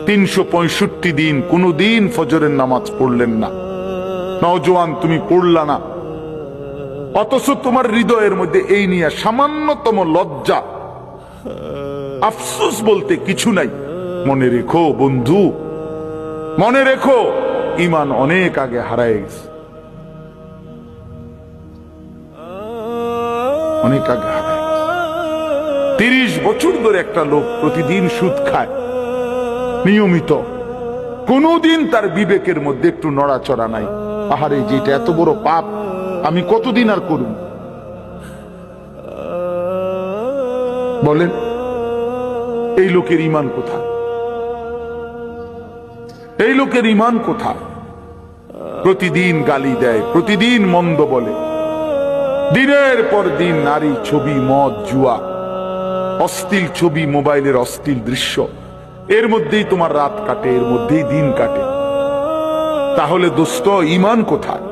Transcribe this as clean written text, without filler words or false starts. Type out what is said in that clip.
365 দিন কোনদিন ফজরের নামাজ পড়লেন না। নওজোয়ান, তুমি পড়লা না, অথচ তোমার হৃদয়ের মধ্যে এই নিয়ে সামান্যতম লজ্জা, আফসোস বলতে কিছু নাই। মনে রেখো বন্ধু, মনে রেখো, ঈমান অনেক আগে হারায় গেছে, অনেক আগে হারায় গেছে। 30 বছর ধরে একটা লোক প্রতিদিন সুদ খায় নিয়মিত, কোনদিন তার বিবেকের মধ্যে একটু নড়াচড়া নাই। আহারে, যেটা এত বড় পাপ, আমি কতদিন আর করব? বলেন, এই লোকের ঈমান কোথায়? এই লোকের ঈমান কোথায়? প্রতিদিন গালি দেয়, প্রতিদিন মন্দ বলে, দিনের পর দিন নারী ছবি, মদ, জুয়া, অশ্লীল ছবি, মোবাইলের অশ্লীল দৃশ্য, এর মধ্যেই তোমার রাত কাটে, এর মধ্যেই দিন কাটে। তাহলে দোস্ত, ঈমান কোথায়?